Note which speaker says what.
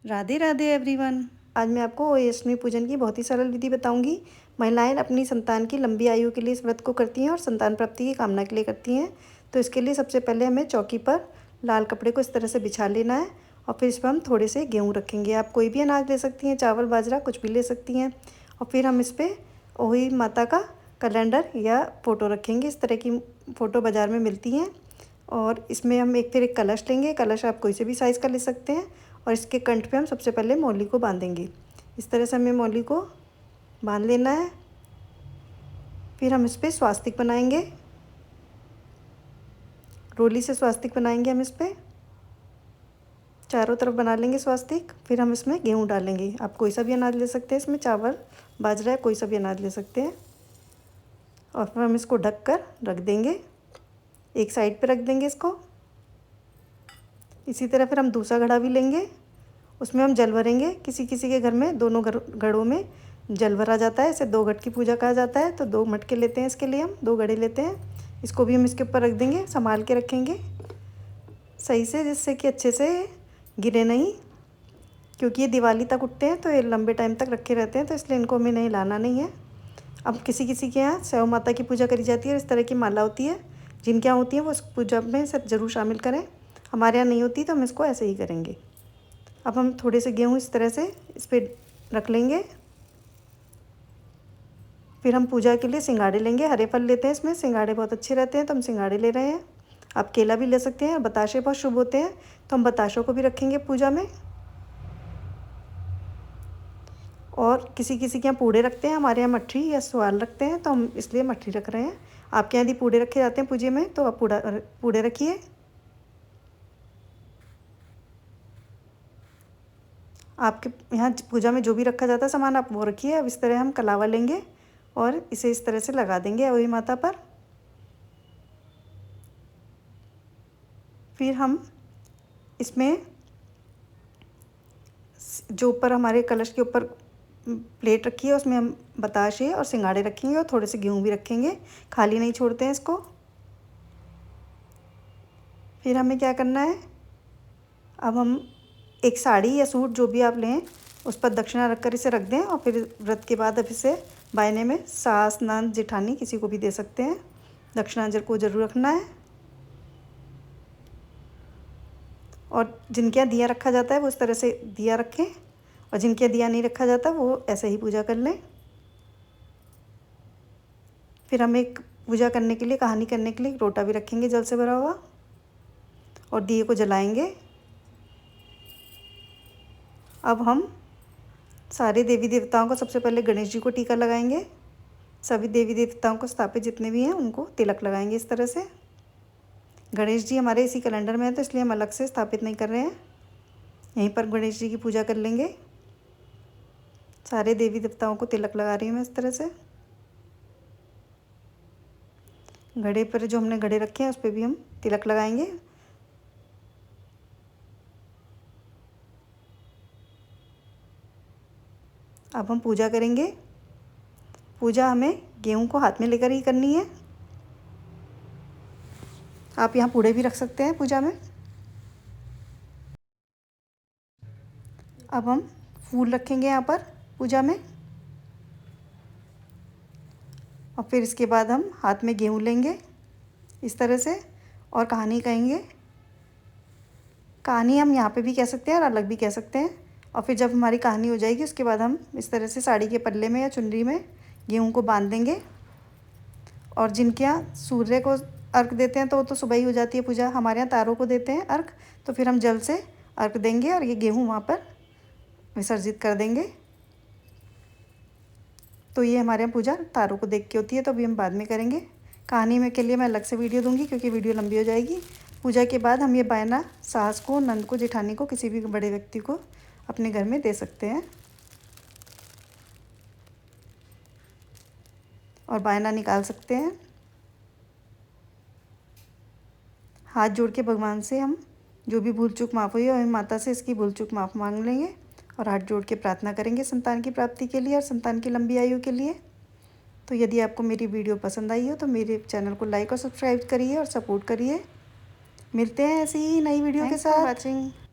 Speaker 1: Radhe Radhe everyone. आज मैं आपको अष्टमी पूजन की बहुत ही सरल विधि बताऊंगी। महिलाएं अपनी संतान की लंबी आयु के लिए इस व्रत को करती हैं और संतान प्राप्ति की कामना के लिए करती हैं। तो इसके लिए सबसे पहले हमें चौकी पर लाल कपड़े को इस तरह से बिछा लेना है और फिर इस पर हम थोड़े से गेहूँ रखेंगे। आप कोई भी अनाज ले सकती हैं, चावल बाजरा कुछ भी ले सकती हैं। और फिर हम इस पर वही माता का कैलेंडर या फ़ोटो रखेंगे। इस तरह की फ़ोटो बाज़ार में मिलती हैं। और इसमें हम फिर एक कलश लेंगे। कलश आप कोई से भी साइज़ का ले सकते हैं। और इसके कंठ पे हम सबसे पहले मौली को बांधेंगे। इस तरह से हमें मौली को बांध लेना है। फिर हम इस पर स्वास्तिक बनाएंगे, रोली से स्वास्तिक बनाएंगे। हम इस पर चारों तरफ बना लेंगे स्वास्तिक। फिर हम इसमें गेहूँ डालेंगे। आप कोई सा भी अनाज ले सकते हैं, इसमें चावल बाजरा कोई सा भी अनाज ले सकते हैं। और फिर हम इसको ढक कर रख देंगे, एक साइड पे रख देंगे इसको। इसी तरह फिर हम दूसरा घड़ा भी लेंगे, उसमें हम जल भरेंगे। किसी किसी के घर में दोनों घड़ों में जल भरा जाता है, इसे 2 घट की पूजा कहा जाता है। तो 2 मटके लेते हैं, इसके लिए हम 2 घड़े लेते हैं। इसको भी हम इसके ऊपर रख देंगे, संभाल के रखेंगे सही से, जिससे कि अच्छे से गिरे नहीं, क्योंकि ये दिवाली तक उठते हैं तो ये लंबे टाइम तक रखे रहते हैं, तो इसलिए इनको हमें नहीं लाना नहीं है। अब किसी किसी के यहाँ शैव माता की पूजा करी जाती है, इस तरह की माला होती है। जिनके यहाँ होती है वो इस पूजा में सब ज़रूर शामिल करें। हमारे यहाँ नहीं होती तो हम इसको ऐसे ही करेंगे। अब हम थोड़े से गेहूँ इस तरह से इस पर रख लेंगे। फिर हम पूजा के लिए सिंघाड़े लेंगे। हरे फल लेते हैं, इसमें सिंघाड़े बहुत अच्छे रहते हैं तो हम सिंघाड़े ले रहे हैं। आप केला भी ले सकते हैं। बताशे बहुत शुभ होते हैं तो हम बताशों को भी रखेंगे पूजा में। और किसी किसी के यहाँ पूड़े रखते हैं, हमारे यहाँ मठरी या स्वाल रखते हैं तो हम इसलिए मठरी रख रहे हैं। आपके यहाँ यदि पूड़े रखे जाते हैं पूजे में तो आप पूड़े रखिए। आपके यहाँ पूजा में जो भी रखा जाता है सामान आप वो रखिए। अब इस तरह हम कलावा लेंगे और इसे इस तरह से लगा देंगे अवई माता पर। फिर हम इसमें जो ऊपर हमारे कलश के ऊपर प्लेट रखी है उसमें हम बताशे और सिंघाड़े रखेंगे और थोड़े से गेहूँ भी रखेंगे, खाली नहीं छोड़ते हैं इसको। फिर हमें क्या करना है, अब हम एक साड़ी या सूट जो भी आप लें उस पर दक्षिणा रख कर इसे रख दें। और फिर व्रत के बाद अब इसे बायने में सास नंद जेठानी किसी को भी दे सकते हैं। दक्षिणा को जरूर रखना है। और जिनके यहाँ दिया रखा जाता है वो इस तरह से दिया रखें, और जिनके यहाँ दिया नहीं रखा जाता वो ऐसे ही पूजा कर लें। फिर हम एक पूजा करने के लिए, कहानी करने के लिए एक लोटा भी रखेंगे जल से भरा हुआ, और दिए को जलाएंगे। अब हम सारे देवी देवताओं को सबसे पहले गणेश जी को टीका लगाएंगे। सभी देवी देवताओं को स्थापित जितने भी हैं उनको तिलक लगाएंगे इस तरह से। गणेश जी हमारे इसी कैलेंडर में है तो इसलिए हम अलग से स्थापित नहीं कर रहे हैं, यहीं पर गणेश जी की पूजा कर लेंगे। सारे देवी देवताओं को तिलक लगा रही हूँ मैं इस तरह से। घड़े पर जो हमने घड़े रखे हैं उस पर भी हम तिलक लगाएंगे। अब हम पूजा करेंगे। पूजा हमें गेहूं को हाथ में लेकर ही करनी है। आप यहाँ पूड़े भी रख सकते हैं पूजा में। अब हम फूल रखेंगे यहाँ पर पूजा में, और फिर इसके बाद हम हाथ में गेहूं लेंगे इस तरह से और कहानी कहेंगे। कहानी हम यहाँ पे भी कह सकते हैं और अलग भी कह सकते हैं। और फिर जब हमारी कहानी हो जाएगी उसके बाद हम इस तरह से साड़ी के पल्ले में या चुनरी में गेहूं को बांध देंगे। और जिनके यहाँ सूर्य को अर्घ देते हैं तो वो तो सुबह ही हो जाती है पूजा। हमारे यहाँ तारों को देते हैं अर्घ, तो फिर हम जल से अर्घ देंगे और ये गेहूँ वहाँ पर विसर्जित कर देंगे। तो ये हमारे यहाँ पूजा तारों को देख के होती है, तो अभी हम बाद में करेंगे। कहानी में के लिए मैं अलग से वीडियो दूंगी क्योंकि वीडियो लंबी हो जाएगी। पूजा के बाद हम ये बायना सास को, नंद को, जेठानी को, किसी भी बड़े व्यक्ति को अपने घर में दे सकते हैं। और बायना निकाल सकते हैं। हाथ जोड़ के भगवान से हम जो भी भूल चूक माफ़ हुई है, हम माता से इसकी भूल चूक माफ़ मांग लेंगे और हाथ जोड़ के प्रार्थना करेंगे संतान की प्राप्ति के लिए और संतान की लंबी आयु के लिए। तो यदि आपको मेरी वीडियो पसंद आई हो तो मेरे चैनल को लाइक और सब्सक्राइब करिए और सपोर्ट करिए। मिलते हैं ऐसी ही नई वीडियो के साथ। वाचिंग।